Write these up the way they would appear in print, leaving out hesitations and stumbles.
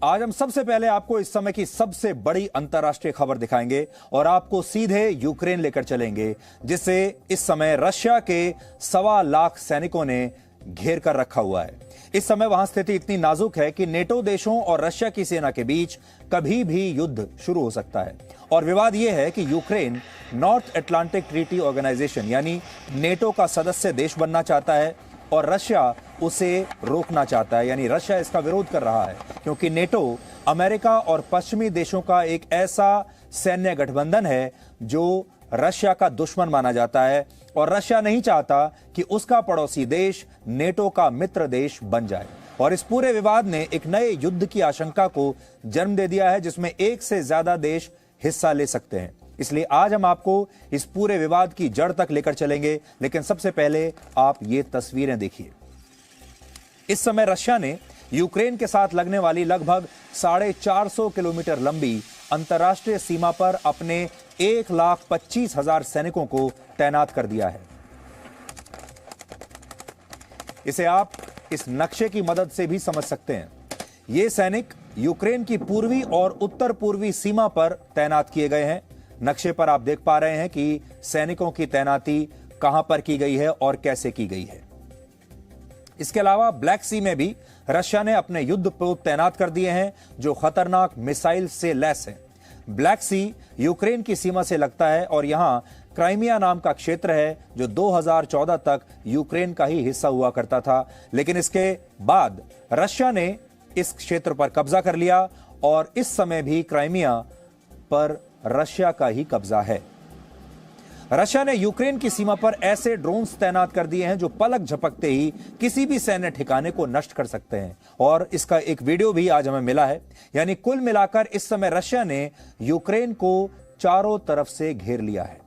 आज हम सबसे पहले आपको इस समय की सबसे बड़ी अंतर्राष्ट्रीय खबर दिखाएंगे और आपको सीधे यूक्रेन लेकर चलेंगे, जिसे इस समय रशिया के 1.25 लाख सैनिकों ने घेर कर रखा हुआ है। इस समय वहां स्थिति इतनी नाजुक है कि नेटो देशों और रशिया की सेना के बीच कभी भी युद्ध शुरू हो सकता है। और विवाद यह है कि Ukraine North Atlantic Treaty Organisation यानी नेटो का सदस्य देश बनना चाहता है और रशिया उसे रोकना चाहता है, यानी रशिया इसका विरोध कर रहा है, क्योंकि नेटो अमेरिका और पश्चिमी देशों का एक ऐसा सैन्य गठबंधन है जो रशिया का दुश्मन माना जाता है और रशिया नहीं चाहता कि उसका पड़ोसी देश नेटो का मित्र देश बन जाए। और इस पूरे विवाद ने एक नए युद्ध की आशंका को जन्म दे दिया है, जिसमें एक से ज्यादा देश हिस्सा ले सकते हैं। इसलिए आज हम आपको इस पूरे विवाद की जड़ तक लेकर चलेंगे, लेकिन सबसे पहले आप ये तस्वीरें देखिए। इस समय रशिया ने यूक्रेन के साथ लगने वाली लगभग 450 किलोमीटर लंबी अंतर्राष्ट्रीय सीमा पर अपने 1,25,000 सैनिकों को तैनात कर दिया है। इसे आप इस नक्शे की मदद से भी समझ सकते हैं। ये सैनिक यूक्रेन की पूर्वी और उत्तर पूर्वी सीमा पर तैनात किए गए हैं। नक्शे पर आप देख पा रहे हैं कि सैनिकों की तैनाती कहां पर की गई है और कैसे की गई है। इसके अलावा ब्लैक सी में भी रशिया ने अपने युद्धपोत तैनात कर दिए हैं जो खतरनाक मिसाइल से लैस हैं। ब्लैक सी यूक्रेन की सीमा से लगता है और यहां क्राइमिया नाम का क्षेत्र है जो 2014 तक यूक्रेन का ही हिस्सा हुआ करता था, लेकिन इसके बाद रशिया ने इस क्षेत्र पर कब्जा कर लिया और इस समय भी क्राइमिया पर रशिया का ही कब्जा है। रशिया ने यूक्रेन की सीमा पर ऐसे ड्रोन्स तैनात कर दिए हैं जो पलक झपकते ही किसी भी सैन्य ठिकाने को नष्ट कर सकते हैं, और इसका एक वीडियो भी आज हमें मिला है। यानी कुल मिलाकर इस समय रशिया ने यूक्रेन को चारों तरफ से घेर लिया है।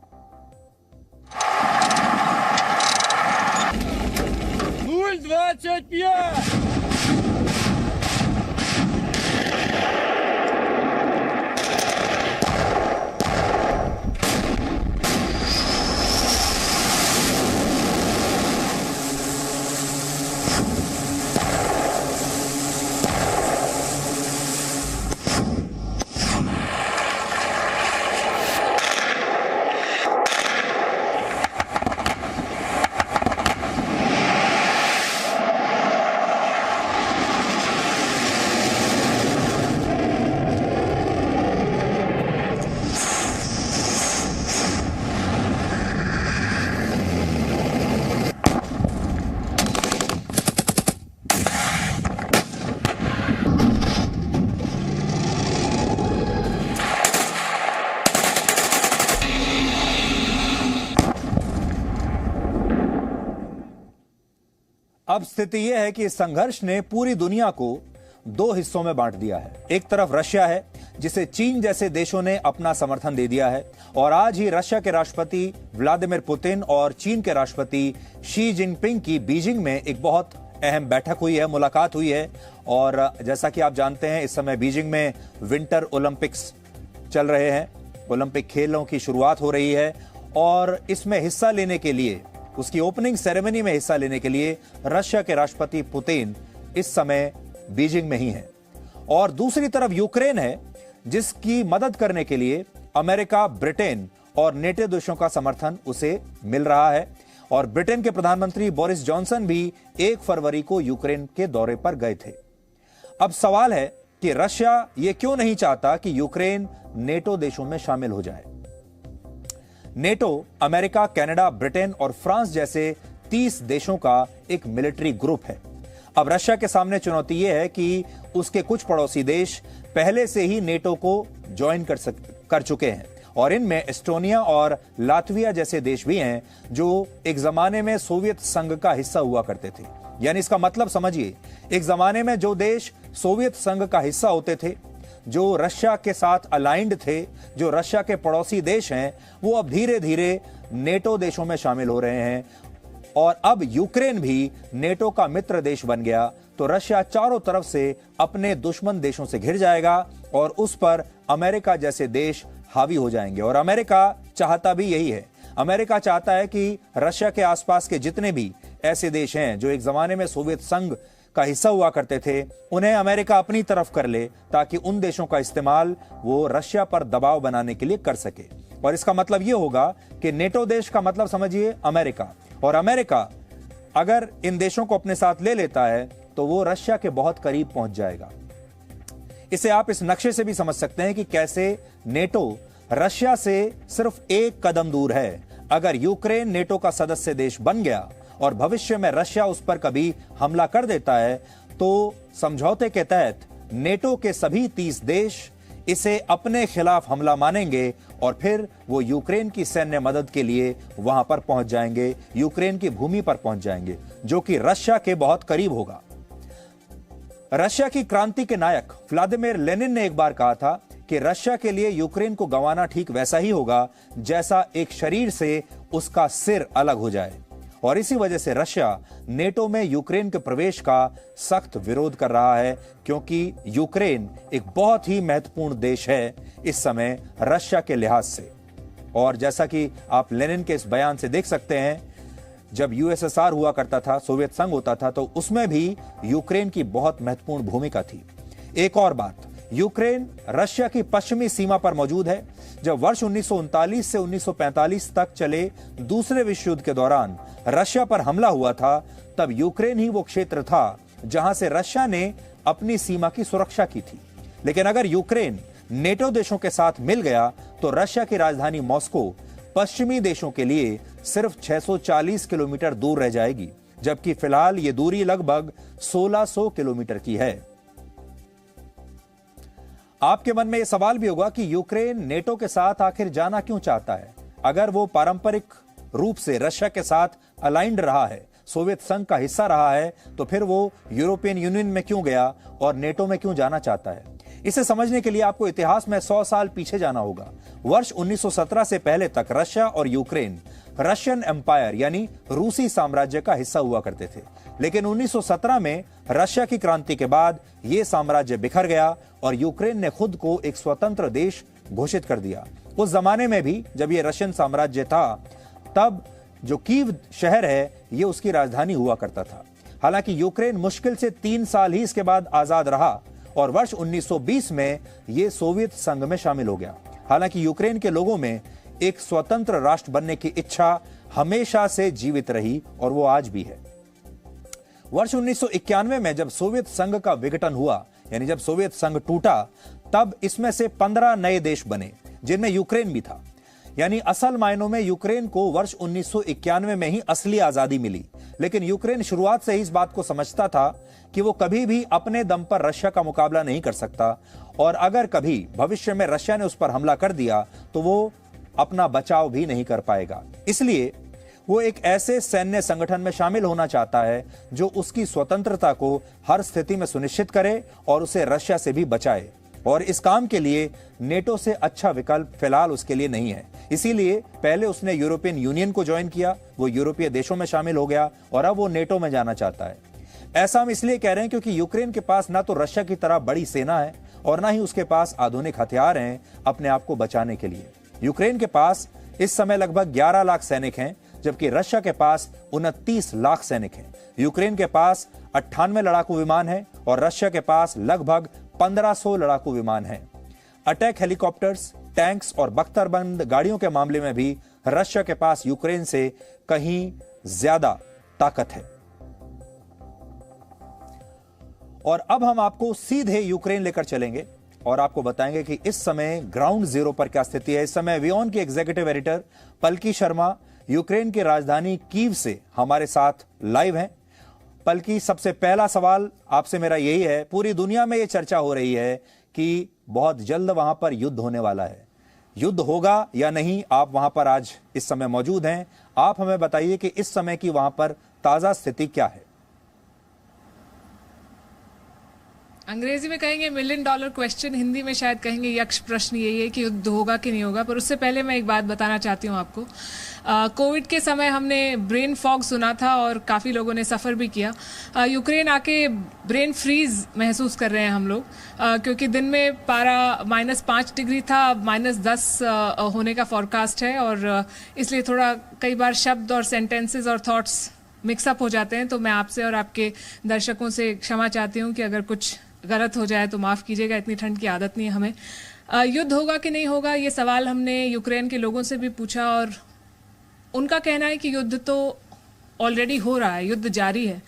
अब स्थिति यह है कि इस संघर्ष ने पूरी दुनिया को दो हिस्सों में बांट दिया है। एक तरफ रशिया है जिसे चीन जैसे देशों ने अपना समर्थन दे दिया है, और आज ही रशिया के राष्ट्रपति व्लादिमीर पुतिन और चीन के राष्ट्रपति शी जिनपिंग की बीजिंग में एक बहुत अहम बैठक हुई है, मुलाकात हुई है। और जैसा कि आप जानते हैं इस समय बीजिंग में विंटर ओलंपिक्स चल रहे हैं, ओलंपिक खेलों की शुरुआत हो रही है, और इसमें हिस्सा लेने के लिए, उसकी ओपनिंग सेरेमनी में हिस्सा लेने के लिए रशिया के राष्ट्रपति पुतिन इस समय बीजिंग में ही हैं। और दूसरी तरफ यूक्रेन है जिसकी मदद करने के लिए अमेरिका, ब्रिटेन और नेटो देशों का समर्थन उसे मिल रहा है। और ब्रिटेन के प्रधानमंत्री बोरिस जॉनसन भी 1 फरवरी को यूक्रेन के दौरे पर गए थे। अब सवाल है कि रशिया ये क्यों नहीं चाहता कि यूक्रेन नेटो देशों में शामिल हो जाए। नेटो अमेरिका, कनाडा, ब्रिटेन और फ्रांस जैसे 30 देशों का एक मिलिट्री ग्रुप है। अब रशिया के सामने चुनौती यह है कि उसके कुछ पड़ोसी देश पहले से ही नेटो को ज्वाइन कर चुके हैं, और इनमें एस्टोनिया और लातविया जैसे देश भी हैं जो एक जमाने में सोवियत संघ का हिस्सा हुआ करते थे। यानी इसका मतलब समझिए, एक जमाने में जो देश सोवियत संघ का हिस्सा होते थे, जो रशिया के साथ अलाइंड थे, जो रशिया के पड़ोसी देश हैं, वो अब धीरे धीरे नेटो देशों में शामिल हो रहे हैं। और अब यूक्रेन भी नेटो का मित्र देश बन गया तो रशिया चारों तरफ से अपने दुश्मन देशों से घिर जाएगा और उस पर अमेरिका जैसे देश हावी हो जाएंगे। और अमेरिका चाहता भी यही है। अमेरिका चाहता है कि रशिया के आसपास के जितने भी ऐसे देश हैं जो एक जमाने में सोवियत संघ का हिस्सा हुआ करते थे, उन्हें अमेरिका अपनी तरफ कर ले ताकि उन देशों का इस्तेमाल वो रशिया पर दबाव बनाने के लिए कर सके। और इसका मतलब ये होगा कि नेटो देश का मतलब समझिए अमेरिका, और अमेरिका अगर इन देशों को अपने साथ ले लेता है तो वो रशिया के बहुत करीब पहुंच जाएगा। इसे आप इस नक्शे से भी समझ सकते हैं कि कैसे नेटो रशिया से सिर्फ एक कदम दूर है। अगर यूक्रेन नेटो का सदस्य देश बन गया और भविष्य में रशिया उस पर कभी हमला कर देता है तो समझौते के तहत नेटो के सभी 30 देश इसे अपने खिलाफ हमला मानेंगे और फिर वो यूक्रेन की सैन्य मदद के लिए वहां पर पहुंच जाएंगे, यूक्रेन की भूमि पर पहुंच जाएंगे, जो कि रशिया के बहुत करीब होगा। रशिया की क्रांति के नायक व्लादिमीर लेनिन ने एक बार कहा था कि रशिया के लिए यूक्रेन को गंवाना ठीक वैसा ही होगा जैसा एक शरीर से उसका सिर अलग हो जाए। और इसी वजह से रशिया नेटो में यूक्रेन के प्रवेश का सख्त विरोध कर रहा है, क्योंकि यूक्रेन एक बहुत ही महत्वपूर्ण देश है इस समय रशिया के लिहाज से। और जैसा कि आप लेनिन के इस बयान से देख सकते हैं, जब यूएसएसआर हुआ करता था, सोवियत संघ होता था, तो उसमें भी यूक्रेन की बहुत महत्वपूर्ण भूमिका थी। एक और बात, यूक्रेन रशिया की पश्चिमी सीमा पर मौजूद है। जब वर्ष 1939 से 1945 तक चले दूसरे विश्व युद्ध के दौरान रशिया पर हमला हुआ था, तब यूक्रेन ही वो क्षेत्र था जहां से रशिया ने अपनी सीमा की सुरक्षा की थी। लेकिन अगर यूक्रेन नेटो देशों के साथ मिल गया तो रशिया की राजधानी मॉस्को पश्चिमी देशों के लिए सिर्फ 640 किलोमीटर दूर रह जाएगी, जबकि फिलहाल ये दूरी लगभग 1600 किलोमीटर की है। आपके मन में यह सवाल भी होगा कि यूक्रेन नेटो के साथ आखिर जाना क्यों चाहता है। अगर वो पारंपरिक रूप से रशिया के साथ अलाइंड रहा है, सोवियत संघ का हिस्सा रहा है, तो फिर वो यूरोपियन यूनियन में क्यों गया और नेटो में क्यों जाना चाहता है। इसे समझने के लिए आपको इतिहास में 100 साल पीछे जाना होगा। वर्ष 1917 से पहले तक रशिया और यूक्रेन रशियन एम्पायर यानी रूसी साम्राज्य का हिस्सा हुआ करते थे। लेकिन 1917 में रशिया की क्रांति के बाद यह साम्राज्य बिखर गया और यूक्रेन ने खुद को एक स्वतंत्र देश घोषित कर दिया। उस जमाने में भी जब यह रशियन साम्राज्य था, तब जो कीव शहर है यह उसकी राजधानी हुआ करता था। हालांकि यूक्रेन मुश्किल से 3 साल ही इसके बाद आजाद रहा और वर्ष 1920 में यह सोवियत संघ में शामिल हो गया। हालांकि यूक्रेन के लोगों में एक स्वतंत्र राष्ट्र बनने की इच्छा हमेशा से जीवित रही और वो आज भी है। वर्ष 1991 में जब सोवियत संघ का विघटन हुआ, यानी जब सोवियत संघ टूटा, तब इसमें से 15 नए देश बने, जिनमें यूक्रेन भी था। यानी असल मायनों में यूक्रेन को वर्ष 1991 में ही असली आजादी मिली। लेकिन यूक्रेन शुरुआत से ही इस बात को समझता था कि वो कभी भी अपने दम पर रशिया का मुकाबला नहीं कर सकता, और अगर कभी भविष्य में रशिया ने उस पर हमला कर दिया तो वो अपना बचाव भी नहीं कर पाएगा। इसलिए वो एक ऐसे सैन्य संगठन में शामिल होना चाहता है जो उसकी स्वतंत्रता को हर स्थिति में सुनिश्चित करे और उसे रशिया से भी बचाए। और इस काम के लिए नेटो से अच्छा विकल्प फिलहाल उसके लिए नहीं है। इसीलिए पहले उसने यूरोपियन यूनियन को ज्वाइन किया, वो यूरोपीय देशों में शामिल हो गया और अब वो नेटो में जाना चाहता है। ऐसा हम इसलिए कह रहे हैं क्योंकि यूक्रेन के पास ना तो रशिया की तरह बड़ी सेना है और ना ही उसके पास आधुनिक हथियार हैं अपने आप को बचाने के लिए। यूक्रेन के पास इस समय लगभग 11 लाख सैनिक हैं, जबकि रशिया के पास 29 लाख सैनिक हैं। यूक्रेन के पास 98 लड़ाकू विमान हैं और रशिया के पास लगभग 1500 लड़ाकू विमान हैं। अटैक हेलीकॉप्टर्स, टैंक्स और बख्तरबंद गाड़ियों के मामले में भी रशिया के पास यूक्रेन से कहीं ज्यादा ताकत है। और अब हम आपको सीधे यूक्रेन लेकर चलेंगे और आपको बताएंगे कि इस समय ग्राउंड जीरो पर क्या स्थिति है। इस समय विओन के एग्जीक्यूटिव एडिटर पलकी शर्मा यूक्रेन की राजधानी कीव से हमारे साथ लाइव हैं। पलकी, सबसे पहला सवाल आपसे मेरा यही है, पूरी दुनिया में यह चर्चा हो रही है कि बहुत जल्द वहां पर युद्ध होने वाला है, युद्ध होगा या नहीं? आप वहां पर आज इस समय मौजूद हैं, आप हमें बताइए कि इस समय की वहां पर ताजा स्थिति क्या है। अंग्रेजी में कहेंगे $1 मिलियन क्वेश्चन, हिंदी में शायद कहेंगे यक्ष प्रश्न यही है कि युद्ध होगा कि नहीं होगा। पर उससे पहले मैं एक बात बताना चाहती हूँ आपको। कोविड के समय हमने ब्रेन फॉग सुना था और काफ़ी लोगों ने सफ़र भी किया। यूक्रेन आके ब्रेन फ्रीज महसूस कर रहे हैं हम लोग, क्योंकि दिन में पारा -5 डिग्री था, अब -10 होने का फॉरकास्ट है और इसलिए थोड़ा कई बार शब्द और सेंटेंसेस और थॉट्स मिक्सअप हो जाते हैं, तो मैं आपसे और आपके दर्शकों से क्षमा चाहती हूँ कि अगर कुछ गलत हो जाए तो माफ़ कीजिएगा, इतनी ठंड की आदत नहीं है हमें। युद्ध होगा कि नहीं होगा, ये सवाल हमने यूक्रेन के लोगों से भी पूछा और उनका कहना है कि युद्ध तो ऑलरेडी हो रहा है, युद्ध जारी है।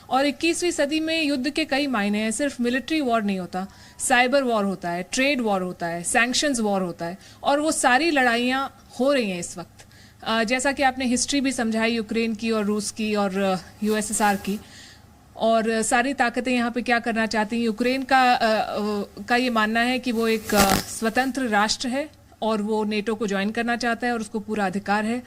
और 21वीं सदी में युद्ध के कई मायने हैं, सिर्फ मिलिट्री वॉर नहीं होता, साइबर वॉर होता है, ट्रेड वॉर होता है, सैंक्शंस वॉर होता है, और वो सारी लड़ाइयाँ हो रही हैं इस वक्त। जैसा कि आपने हिस्ट्री भी समझाई यूक्रेन की और रूस की और यूएसएसआर की, और सारी ताकतें यहाँ पे क्या करना चाहती हैं। यूक्रेन का ये मानना है कि वो एक स्वतंत्र राष्ट्र है और वो नेटो को ज्वाइन करना चाहता है और उसको पूरा अधिकार है।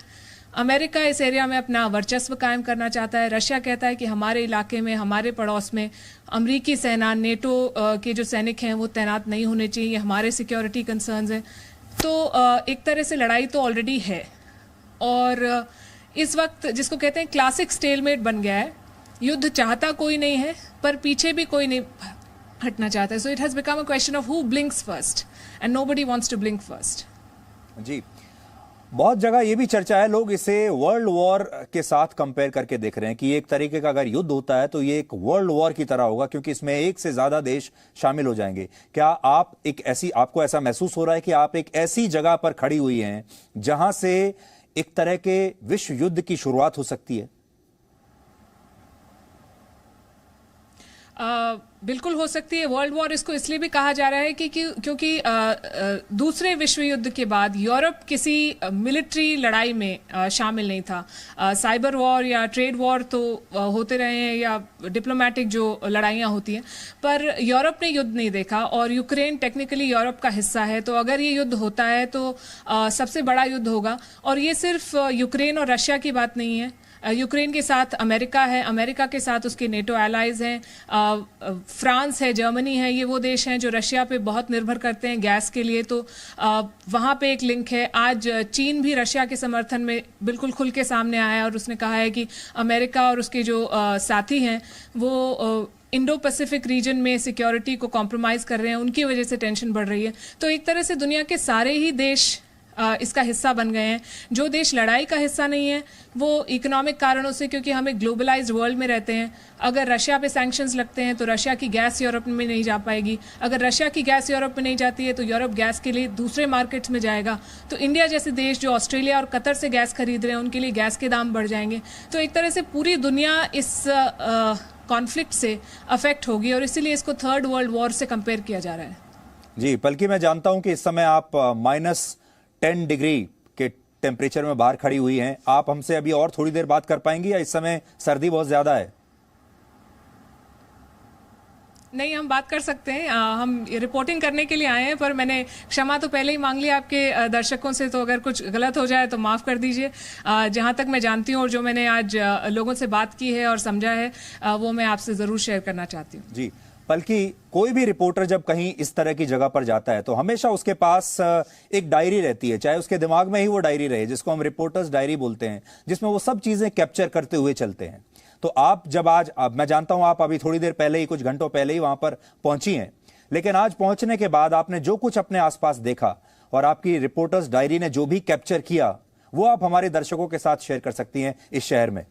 अमेरिका इस एरिया में अपना वर्चस्व कायम करना चाहता है। रशिया कहता है कि हमारे इलाके में, हमारे पड़ोस में अमेरिकी सेना, नेटो के जो सैनिक हैं वो तैनात नहीं होने चाहिए, हमारे सिक्योरिटी कंसर्न्स हैं। तो एक तरह से लड़ाई तो ऑलरेडी है और इस वक्त जिसको कहते हैं क्लासिक स्टेलमेट बन गया है। युद्ध चाहता कोई नहीं है पर पीछे भी कोई नहीं हटना चाहता है। So it has become a question of who blinks first and nobody wants to blink first. जी, बहुत जगह ये भी चर्चा है, लोग इसे वर्ल्ड वॉर के साथ कंपेयर करके देख रहे हैं कि एक तरीके का अगर युद्ध होता है तो ये एक वर्ल्ड वॉर की तरह होगा क्योंकि इसमें एक से ज्यादा देश शामिल हो जाएंगे। क्या आपको ऐसा महसूस हो रहा है कि आप एक ऐसी जगह पर खड़ी हुई हैं जहां से एक तरह के विश्व युद्ध की शुरुआत हो सकती है? बिल्कुल हो सकती है। वर्ल्ड वॉर इसको इसलिए भी कहा जा रहा है कि क्योंकि दूसरे विश्व युद्ध के बाद यूरोप किसी मिलिट्री लड़ाई में शामिल नहीं था। साइबर वॉर या ट्रेड वॉर तो होते रहे हैं या डिप्लोमेटिक जो लड़ाइयाँ होती हैं, पर यूरोप ने युद्ध नहीं देखा और यूक्रेन टेक्निकली यूरोप का हिस्सा है। तो अगर ये युद्ध होता है तो सबसे बड़ा युद्ध होगा। और ये सिर्फ यूक्रेन और रशिया की बात नहीं है, यूक्रेन के साथ अमेरिका है, अमेरिका के साथ उसके नेटो एलाइज हैं, फ्रांस है, जर्मनी है। ये वो देश हैं जो रशिया पे बहुत निर्भर करते हैं गैस के लिए, तो वहाँ पे एक लिंक है। आज चीन भी रशिया के समर्थन में बिल्कुल खुल के सामने आया है और उसने कहा है कि अमेरिका और उसके जो साथी हैं वो इंडो पैसिफिक रीजन में सिक्योरिटी को कॉम्प्रोमाइज़ कर रहे हैं, उनकी वजह से टेंशन बढ़ रही है। तो एक तरह से दुनिया के सारे ही देश इसका हिस्सा बन गए हैं। जो देश लड़ाई का हिस्सा नहीं है वो इकोनॉमिक कारणों से, क्योंकि हम एक ग्लोबलाइज्ड वर्ल्ड में रहते हैं, अगर रशिया पे सैंक्शंस लगते हैं तो रशिया की गैस यूरोप में नहीं जा पाएगी। अगर रशिया की गैस यूरोप में नहीं जाती है तो यूरोप गैस के लिए दूसरे मार्केट्स में जाएगा। तो इंडिया जैसे देश जो ऑस्ट्रेलिया और कतर से गैस खरीद रहे हैं उनके लिए गैस के दाम बढ़ जाएंगे। तो एक तरह से पूरी दुनिया इस कॉन्फ्लिक्ट से अफेक्ट होगी और इसीलिए इसको थर्ड वर्ल्ड वॉर से कंपेयर किया जा रहा है। जी, बल्कि मैं जानता हूं कि इस समय आप -10 डिग्री के टेम्परेचर में बाहर खड़ी हुई हैं। आप हमसे अभी और थोड़ी देर बात कर पाएंगी या इस समय सर्दी बहुत ज्यादा है? नहीं, हम बात कर सकते हैं। हम रिपोर्टिंग करने के लिए आए हैं, पर मैंने क्षमा तो पहले ही मांग ली आपके दर्शकों से, तो अगर कुछ गलत हो जाए तो माफ़ कर दीजिए। जहां तक मैं जानती हूं और जो मैंने आज लोगों से बात की है और समझा है वो मैं आपसे ज़रूर शेयर करना चाहती हूँ। जी, बल्कि कोई भी रिपोर्टर जब कहीं इस तरह की जगह पर जाता है तो हमेशा उसके पास एक डायरी रहती है, चाहे उसके दिमाग में ही वो डायरी रहे, जिसको हम रिपोर्टर्स डायरी बोलते हैं, जिसमें वो सब चीजें कैप्चर करते हुए चलते हैं। तो आप जब अब मैं जानता हूं आप अभी थोड़ी देर पहले ही, कुछ घंटों पहले ही वहां पर पहुंची हैं, लेकिन आज पहुंचने के बाद आपने जो कुछ अपने आसपास देखा और आपकी रिपोर्टर्स डायरी ने जो भी कैप्चर किया वो आप हमारे दर्शकों के साथ शेयर कर सकती हैं इस शहर में।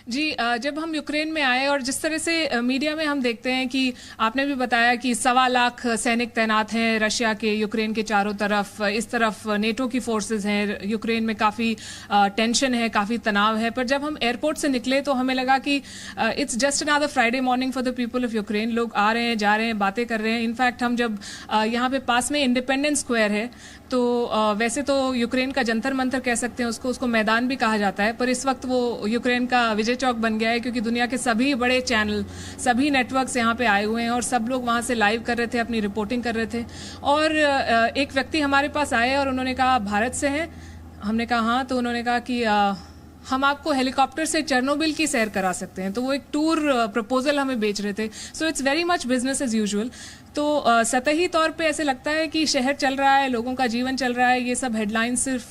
जी, जब हम यूक्रेन में आए और जिस तरह से मीडिया में हम देखते हैं कि आपने भी बताया कि 1.25 लाख सैनिक तैनात हैं रशिया के यूक्रेन के चारों तरफ, इस तरफ नेटो की फोर्सेस हैं, यूक्रेन में काफ़ी टेंशन है, काफ़ी तनाव है। पर जब हम एयरपोर्ट से निकले तो हमें लगा कि it's just another Friday morning for the people of Ukraine. लोग आ रहे हैं, जा रहे हैं, बातें कर रहे हैं। इनफैक्ट हम जब यहाँ पे पास में इंडिपेंडेंस स्क्वायर है, तो वैसे तो यूक्रेन का जंतर मंतर कह सकते हैं उसको मैदान भी कहा जाता है, पर इस वक्त वो यूक्रेन का विजय चौक बन गया है, क्योंकि दुनिया के सभी बड़े चैनल, सभी नेटवर्क्स यहाँ पे आए हुए हैं और सब लोग वहाँ से लाइव कर रहे थे, अपनी रिपोर्टिंग कर रहे थे। और एक व्यक्ति हमारे पास आए और उन्होंने कहा भारत से हैं? हमने कहा हाँ। तो उन्होंने कहा कि हम आपको हेलीकॉप्टर से चेरनोबिल की सैर करा सकते हैं। तो वो एक टूर प्रपोजल हमें बेच रहे थे। So it's very much business as usual. तो सतही तौर पे ऐसे लगता है कि शहर चल रहा है, लोगों का जीवन चल रहा है, ये सब हेडलाइंस सिर्फ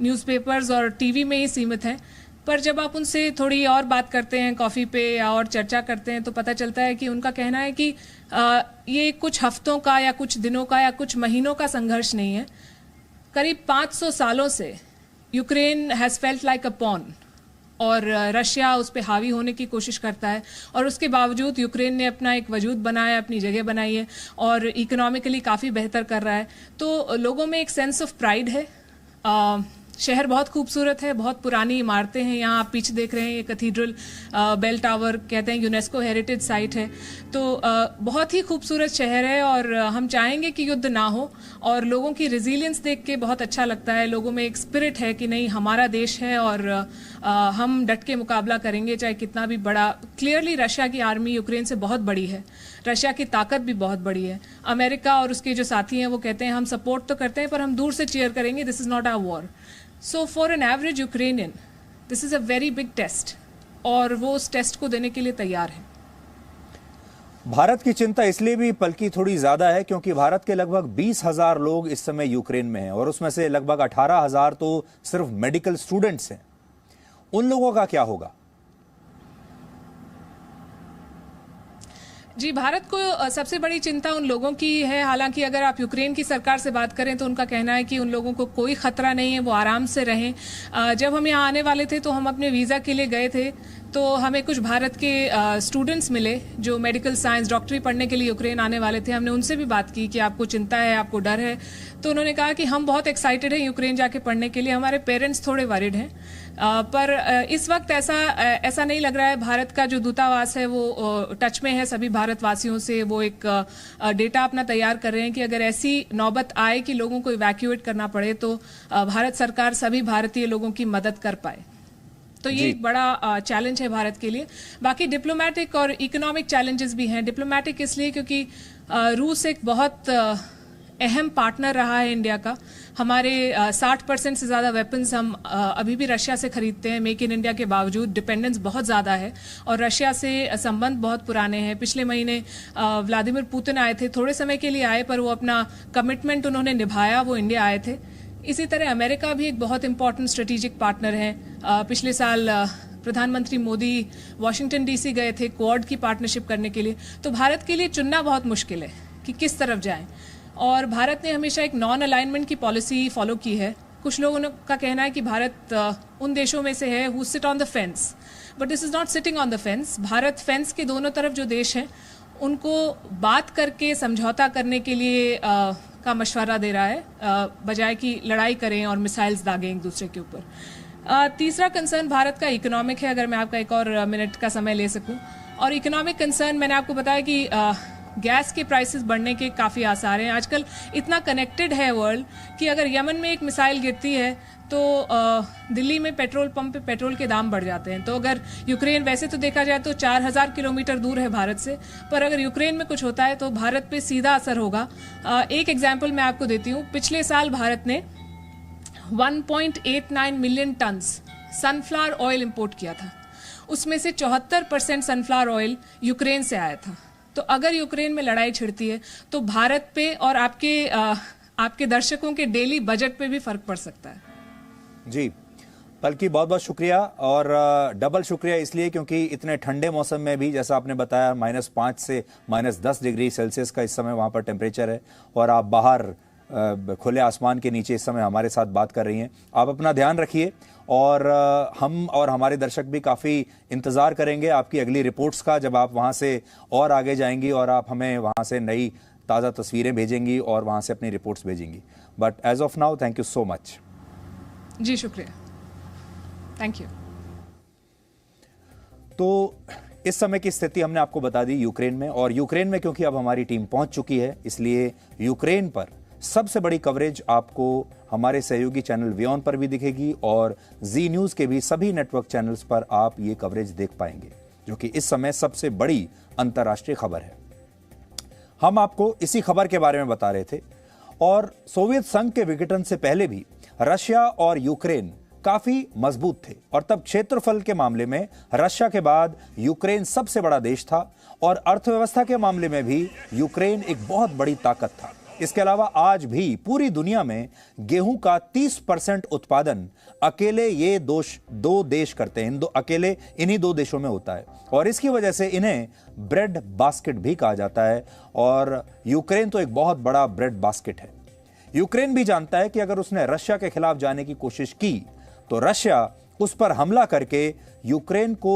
न्यूज़पेपर्स और टीवी में ही सीमित हैं। पर जब आप उनसे थोड़ी और बात करते हैं कॉफ़ी पे या और चर्चा करते हैं तो पता चलता है कि उनका कहना है कि ये कुछ हफ्तों का या कुछ दिनों का या कुछ महीनों का संघर्ष नहीं है। करीब 500 सालों से Ukraine has felt like a pawn और रशिया उस पर हावी होने की कोशिश करता है, और उसके बावजूद यूक्रेन ने अपना एक वजूद बनाया, अपनी जगह बनाई है और इकोनॉमिकली काफ़ी बेहतर कर रहा है। तो लोगों में एक सेंस ऑफ प्राइड है। शहर बहुत खूबसूरत है, बहुत पुरानी इमारतें हैं। यहाँ आप पीछे देख रहे हैं ये कैथीड्रल बेल टावर, कहते हैं यूनेस्को हेरिटेज साइट है। तो बहुत ही खूबसूरत शहर है और हम चाहेंगे कि युद्ध ना हो, और लोगों की रेजिलियंस देख के बहुत अच्छा लगता है। लोगों में एक स्पिरिट है कि नहीं, हमारा देश है और हम डट के मुकाबला करेंगे चाहे कितना भी बड़ा। क्लियरली रशिया की आर्मी यूक्रेन से बहुत बड़ी है, रशिया की ताकत भी बहुत बड़ी है। अमेरिका और उसके जो साथी हैं वो कहते हैं हम सपोर्ट तो करते हैं पर हम दूर से चीयर करेंगे, this is not our war. So for an average Ukrainian this is a very big test, और वो उस टेस्ट को देने के लिए तैयार है। भारत की चिंता इसलिए भी पलकी थोड़ी ज्यादा है क्योंकि भारत के लगभग 20,000 लोग इस समय यूक्रेन में हैं और उसमें से लगभग 18,000 तो सिर्फ मेडिकल स्टूडेंट्स हैं। उन लोगों का क्या होगा? जी, भारत को सबसे बड़ी चिंता उन लोगों की है। हालांकि अगर आप यूक्रेन की सरकार से बात करें तो उनका कहना है कि उन लोगों को कोई खतरा नहीं है, वो आराम से रहें। जब हम यहाँ आने वाले थे तो हम अपने वीज़ा के लिए गए थे, तो हमें कुछ भारत के स्टूडेंट्स मिले जो मेडिकल साइंस डॉक्टरी पढ़ने के लिए यूक्रेन आने वाले थे। हमने उनसे भी बात की कि आपको चिंता है, आपको डर है, तो उन्होंने कहा कि हम बहुत एक्साइटेड हैं यूक्रेन जाके पढ़ने के लिए, हमारे पेरेंट्स थोड़े वरिड हैं। पर इस वक्त ऐसा नहीं लग रहा है। भारत का जो दूतावास है वो टच में है सभी भारतवासियों से। वो एक डेटा अपना तैयार कर रहे हैं कि अगर ऐसी नौबत आए कि लोगों को इवैक्यूएट करना पड़े तो भारत सरकार सभी भारतीय लोगों की मदद कर पाए। तो ये एक बड़ा चैलेंज है भारत के लिए। बाकी डिप्लोमेटिक और इकोनॉमिक चैलेंजेस भी हैं। डिप्लोमेटिक इसलिए क्योंकि रूस एक बहुत अहम पार्टनर रहा है इंडिया का। हमारे 60% से ज़्यादा वेपन्स हम अभी भी रशिया से खरीदते हैं। मेक इन इंडिया के बावजूद डिपेंडेंस बहुत ज़्यादा है और रशिया से संबंध बहुत पुराने हैं। पिछले महीने व्लादिमीर पुतिन आए थे, थोड़े समय के लिए आए, पर वो अपना कमिटमेंट उन्होंने निभाया, वो इंडिया आए थे। इसी तरह अमेरिका भी एक बहुत इंपॉर्टेंट स्ट्रेटेजिक पार्टनर है। पिछले साल प्रधानमंत्री मोदी वॉशिंगटन डीसी गए थे क्वाड की पार्टनरशिप करने के लिए। तो भारत के लिए चुनना बहुत मुश्किल है कि किस तरफ जाएं, और भारत ने हमेशा एक नॉन अलाइनमेंट की पॉलिसी फॉलो की है। कुछ लोगों का कहना है कि भारत उन देशों में से है who sit on the fence, but this is not sitting on the fence. Bharat fence के दोनों तरफ जो देश हैं उनको बात करके समझौता करने के लिए का मशवरा दे रहा है, बजाय कि लड़ाई करें और मिसाइल्स दागें एक दूसरे के ऊपर। तीसरा कंसर्न भारत का इकोनॉमिक है, अगर मैं आपका एक और मिनट का समय ले सकूं। और इकोनॉमिक कंसर्न मैंने आपको बताया कि गैस के प्राइसेस बढ़ने के काफ़ी आसार हैं। आजकल इतना कनेक्टेड है वर्ल्ड कि अगर यमन में एक मिसाइल गिरती है तो दिल्ली में पेट्रोल पंप पे पेट्रोल के दाम बढ़ जाते हैं। तो अगर यूक्रेन, वैसे तो देखा जाए तो 4,000 किलोमीटर दूर है भारत से, पर अगर यूक्रेन में कुछ होता है तो भारत पे सीधा असर होगा। एक एग्जांपल मैं आपको देती हूँ। पिछले साल भारत ने 1.89 million turns sunflower oil import किया था, उसमें से 74% सनफ्लावर ऑयल यूक्रेन से आया था। तो अगर यूक्रेन में लड़ाई छिड़ती है तो भारत पे और आपके दर्शकों के डेली बजट पे भी फर्क पड़ सकता है। जी पलकी, बहुत बहुत शुक्रिया, और डबल शुक्रिया इसलिए क्योंकि इतने ठंडे मौसम में भी, जैसा आपने बताया, -5 से -10 डिग्री सेल्सियस का इस समय वहाँ पर टेम्परेचर है और आप बाहर खुले आसमान के नीचे इस समय हमारे साथ बात कर रही हैं। आप अपना ध्यान रखिए और हम और हमारे दर्शक भी काफ़ी इंतज़ार करेंगे आपकी अगली रिपोर्ट्स का, जब आप वहाँ से और आगे जाएंगी और आप हमें वहाँ से नई ताज़ा तस्वीरें भेजेंगी और वहाँ से अपनी रिपोर्ट्स भेजेंगी। But as of now, thank you so much. जी शुक्रिया, थैंक यू। तो इस समय की स्थिति हमने आपको बता दी यूक्रेन में, और यूक्रेन में क्योंकि अब हमारी टीम पहुंच चुकी है, इसलिए यूक्रेन पर सबसे बड़ी कवरेज आपको हमारे सहयोगी चैनल WION पर भी दिखेगी और जी न्यूज़ के भी सभी नेटवर्क चैनल्स पर आप ये कवरेज देख पाएंगे, जो कि इस समय सबसे बड़ी अंतर्राष्ट्रीय खबर है। हम आपको इसी खबर के बारे में बता रहे थे, और सोवियत संघ के विघटन से पहले भी रशिया और यूक्रेन काफी मजबूत थे, और तब क्षेत्रफल के मामले में रशिया के बाद यूक्रेन सबसे बड़ा देश था, और अर्थव्यवस्था के मामले में भी यूक्रेन एक बहुत बड़ी ताकत था। इसके अलावा आज भी पूरी दुनिया में गेहूं का 30% उत्पादन अकेले ये दो देश करते हैं। अकेले इन्हीं दो देशों में होता है, और इसकी वजह से इन्हें ब्रेड बास्केट भी कहा जाता है, और यूक्रेन तो एक बहुत बड़ा ब्रेड बास्केट है। यूक्रेन भी जानता है कि अगर उसने रशिया के खिलाफ जाने की कोशिश की तो रशिया उस पर हमला करके यूक्रेन को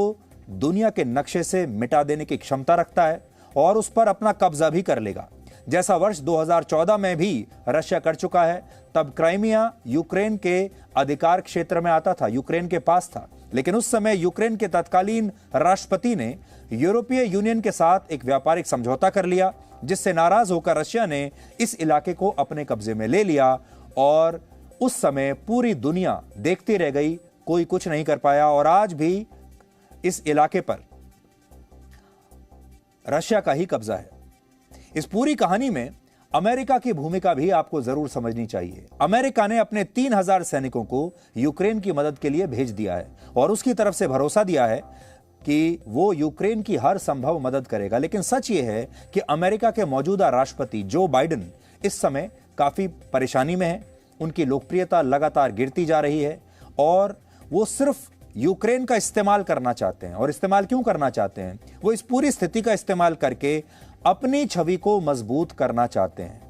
दुनिया के नक्शे से मिटा देने की क्षमता रखता है और उस पर अपना कब्जा भी कर लेगा, जैसा वर्ष 2014 में भी रशिया कर चुका है। तब क्राइमिया यूक्रेन के अधिकार क्षेत्र में आता था, यूक्रेन के पास था, लेकिन उस समय यूक्रेन के तत्कालीन राष्ट्रपति ने यूरोपीय यूनियन के साथ एक व्यापारिक समझौता कर लिया, जिससे नाराज होकर रशिया ने इस इलाके को अपने कब्जे में ले लिया और उस समय पूरी दुनिया देखती रह गई, कोई कुछ नहीं कर पाया। और आज भी इस इलाके पर रशिया का ही कब्जा है। इस पूरी कहानी में अमेरिका की भूमिका भी आपको जरूर समझनी चाहिए। अमेरिका ने अपने 3000 सैनिकों को यूक्रेन की मदद के लिए भेज दिया है और उसकी तरफ से भरोसा दिया है कि वो यूक्रेन की हर संभव मदद करेगा। लेकिन सच ये है कि अमेरिका के मौजूदा राष्ट्रपति जो बाइडेन इस समय काफी परेशानी में है, उनकी लोकप्रियता लगातार गिरती जा रही है और वो सिर्फ यूक्रेन का इस्तेमाल करना चाहते हैं। और इस्तेमाल क्यों करना चाहते हैं? वो इस पूरी स्थिति का इस्तेमाल करके अपनी छवि को मजबूत करना चाहते हैं।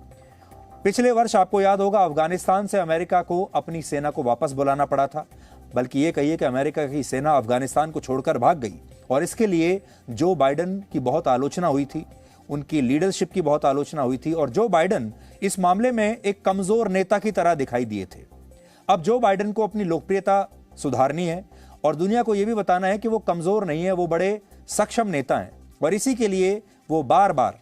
पिछले वर्ष आपको याद होगा, अफगानिस्तान से अमेरिका को अपनी सेना को वापस बुलाना पड़ा था, बल्कि ये कहिए कि अमेरिका की सेना अफगानिस्तान को छोड़कर भाग गई और इसके लिए जो बाइडेन की बहुत आलोचना हुई थी, उनकी लीडरशिप की बहुत आलोचना हुई थी और जो बाइडेन इस मामले में एक कमजोर नेता की तरह दिखाई दिए थे। अब जो बाइडेन को अपनी लोकप्रियता सुधारनी है और दुनिया को यह भी बताना है कि वो कमजोर नहीं है, वो बड़े सक्षम नेता हैं और इसी के लिए वो बार बार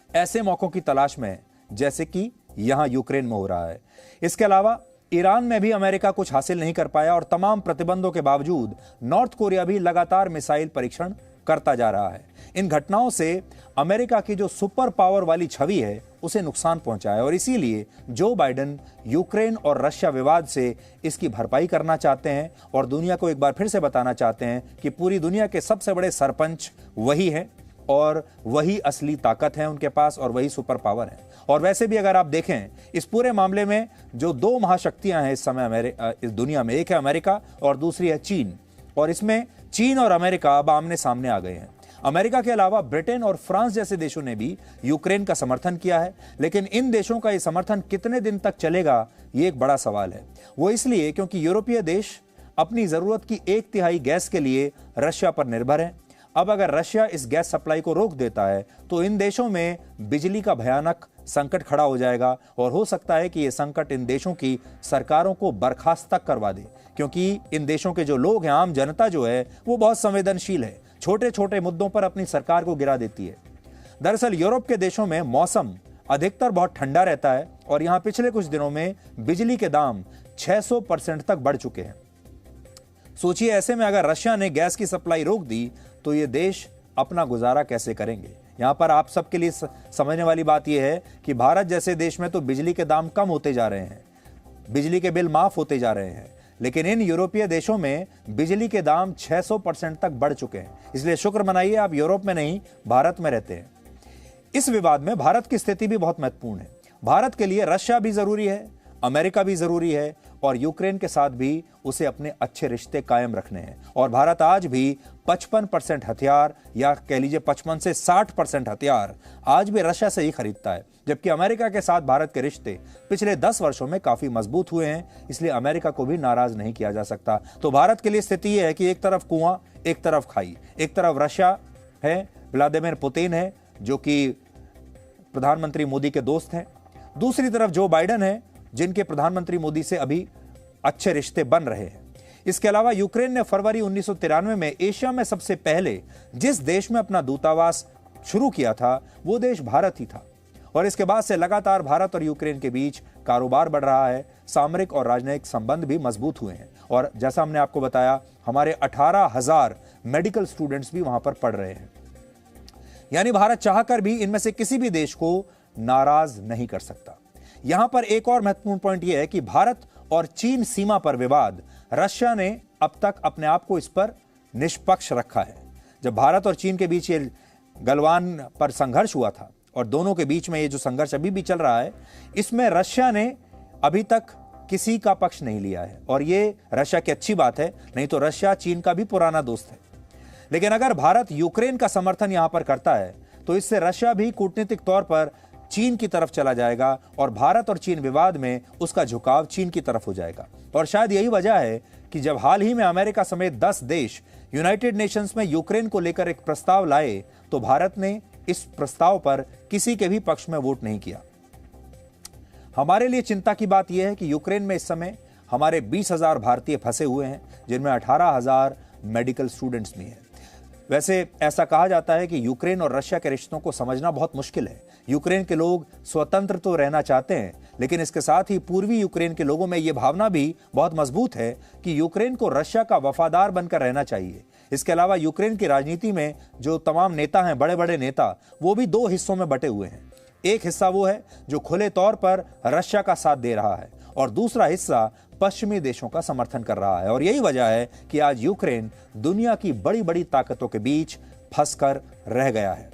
ऐसे मौकों की तलाश में है, जैसे कि यहां यूक्रेन में हो रहा है। इसके अलावा ईरान में भी अमेरिका कुछ हासिल नहीं कर पाया और तमाम प्रतिबंधों के बावजूद नॉर्थ कोरिया भी लगातार मिसाइल परीक्षण करता जा रहा है। इन घटनाओं से अमेरिका की जो सुपर पावर वाली छवि है उसे नुकसान पहुंचा है और इसीलिए जो बाइडेन यूक्रेन और रशिया विवाद से इसकी भरपाई करना चाहते हैं और दुनिया को एक बार फिर से बताना चाहते हैं कि पूरी दुनिया के सबसे बड़े सरपंच वही हैं और वही असली ताकत है उनके पास और वही सुपर पावर है। और वैसे भी अगर आप देखें इस पूरे मामले में जो दो महाशक्तियां हैं इस समय इस दुनिया में, एक है अमेरिका और दूसरी है चीन, और इसमें चीन और अमेरिका अब आमने सामने आ गए हैं। अमेरिका के अलावा ब्रिटेन और फ्रांस जैसे देशों ने भी यूक्रेन का समर्थन किया है, लेकिन इन देशों का ये समर्थन कितने दिन तक चलेगा ये एक बड़ा सवाल है। वो इसलिए क्योंकि यूरोपीय देश अपनी जरूरत की 1/3 गैस के लिए रशिया पर निर्भर है। अब अगर रशिया इस गैस सप्लाई को रोक देता है तो इन देशों में बिजली का भयानक संकट खड़ा हो जाएगा और हो सकता है कि यह संकट इन देशों की सरकारों को बर्खास्त तक करवा दे, क्योंकि इन देशों के जो लोग हैं, आम जनता जो है, वो बहुत संवेदनशील है, छोटे छोटे मुद्दों पर अपनी सरकार को गिरा देती है। दरअसल यूरोप के देशों में मौसम अधिकतर बहुत ठंडा रहता है और यहां पिछले कुछ दिनों में बिजली के दाम 600% तक बढ़ चुके हैं। सोचिए, ऐसे में अगर रशिया ने गैस की सप्लाई रोक दी तो ये देश अपना गुजारा कैसे करेंगे। यहां पर आप सबके लिए समझने वाली बात यह है कि भारत जैसे देश में तो बिजली के दाम कम होते जा रहे हैं, बिजली के बिल माफ होते जा रहे हैं, लेकिन इन यूरोपीय देशों में बिजली के दाम 600% तक बढ़ चुके हैं। इसलिए शुक्र मनाइए आप यूरोप में नहीं, भारत में रहते हैं। इस विवाद में भारत की स्थिति भी बहुत महत्वपूर्ण है। भारत के लिए रशिया भी जरूरी है, अमेरिका भी जरूरी है और यूक्रेन के साथ भी उसे अपने अच्छे रिश्ते कायम रखने हैं। और भारत आज भी 55% हथियार, या कह लीजिए 55 से 60% हथियार आज भी रशिया से ही खरीदता है, जबकि अमेरिका के साथ भारत के रिश्ते पिछले 10 वर्षों में काफी मजबूत हुए हैं, इसलिए अमेरिका को भी नाराज नहीं किया जा सकता। तो भारत के लिए स्थिति यह है कि एक तरफ कुआं, एक तरफ खाई। एक तरफ रशिया है, व्लादिमीर पुतिन है जो कि प्रधानमंत्री मोदी के दोस्त हैं, दूसरी तरफ जो बाइडेन है जिनके प्रधानमंत्री मोदी से अभी अच्छे रिश्ते बन रहे हैं। इसके अलावा यूक्रेन ने फरवरी 1993 में एशिया में सबसे पहले जिस देश में अपना दूतावास शुरू किया था वो देश भारत ही था और इसके बाद से लगातार भारत और यूक्रेन के बीच कारोबार बढ़ रहा है, सामरिक और राजनयिक संबंध भी मजबूत हुए हैं और जैसा हमने आपको बताया, हमारे 18,000 मेडिकल स्टूडेंट्स भी वहां पर पढ़ रहे हैं। यानी भारत चाहकर भी इनमें से किसी भी देश को नाराज नहीं कर सकता। यहां पर एक और महत्वपूर्ण पॉइंट यह है कि भारत और चीन सीमा पर विवाद, रशिया ने अब तक अपने आप को इस पर निष्पक्ष रखा है। जब भारत और चीन के बीच ये गलवान पर संघर्ष हुआ था और दोनों के बीच में ये जो संघर्ष अभी भी चल रहा है, इसमें रशिया ने अभी तक किसी का पक्ष नहीं लिया है और ये रशिया की अच्छी बात है, नहीं तो रशिया चीन का भी पुराना दोस्त है। लेकिन अगर भारत यूक्रेन का समर्थन यहां पर करता है तो इससे रशिया भी कूटनीतिक तौर पर चीन की तरफ चला जाएगा और भारत और चीन विवाद में उसका झुकाव चीन की तरफ हो जाएगा। और शायद यही वजह है कि जब हाल ही में अमेरिका समेत 10 देश यूनाइटेड नेशंस में यूक्रेन को लेकर एक प्रस्ताव लाए तो भारत ने इस प्रस्ताव पर किसी के भी पक्ष में वोट नहीं किया। हमारे लिए चिंता की बात यह है कि यूक्रेन में इस समय हमारे 20,000 भारतीय फंसे हुए हैं, जिनमें 18,000 मेडिकल स्टूडेंट्स भी हैं। वैसे ऐसा कहा जाता है कि यूक्रेन और रशिया के रिश्तों को समझना बहुत मुश्किल है। यूक्रेन के लोग स्वतंत्र तो रहना चाहते हैं, लेकिन इसके साथ ही पूर्वी यूक्रेन के लोगों में यह भावना भी बहुत मजबूत है कि यूक्रेन को रशिया का वफादार बनकर रहना चाहिए। इसके अलावा यूक्रेन की राजनीति में जो तमाम नेता हैं, बड़े बड़े नेता, वो भी 2 हिस्सों में बटे हुए हैं। एक हिस्सा वो है जो खुले तौर पर रशिया का साथ दे रहा है और दूसरा हिस्सा पश्चिमी देशों का समर्थन कर रहा है। और यही वजह है कि आज यूक्रेन दुनिया की बड़ी बड़ी ताकतों के बीच फंसकर रह गया है।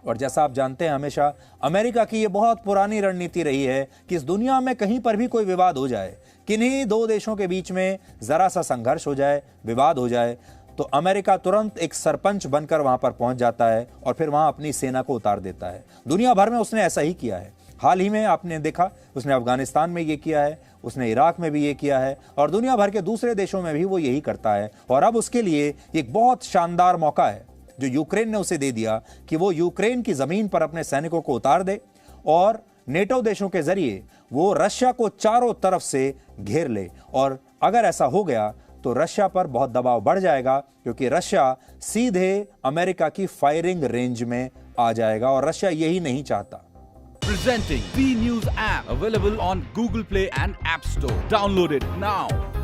और जैसा आप जानते हैं, हमेशा अमेरिका की यह बहुत पुरानी रणनीति रही है कि इस दुनिया में कहीं पर भी कोई विवाद हो जाए, किन्हीं 2 देशों के बीच में जरा सा संघर्ष हो जाए, विवाद हो जाए, तो अमेरिका तुरंत एक सरपंच बनकर वहां पर पहुंच जाता है और फिर वहां अपनी सेना को उतार देता है। दुनिया भर में उसने ऐसा ही किया है। हाल ही में आपने देखा, उसने अफगानिस्तान में ये किया है, उसने इराक में भी ये किया है और दुनिया भर के दूसरे देशों में भी वो यही करता है। और अब उसके लिए एक बहुत शानदार मौका है जो यूक्रेन ने उसे दे दिया कि वो यूक्रेन की जमीन पर अपने सैनिकों को उतार दे और नेटो देशों के जरिए वो रशिया को चारों तरफ से घेर ले। और अगर ऐसा हो गया तो रशिया पर बहुत दबाव बढ़ जाएगा, क्योंकि रशिया सीधे अमेरिका की फायरिंग रेंज में आ जाएगा और रशिया यही नहीं चाहता। Presenting B News app, available on Google Play and App Store. Download it now.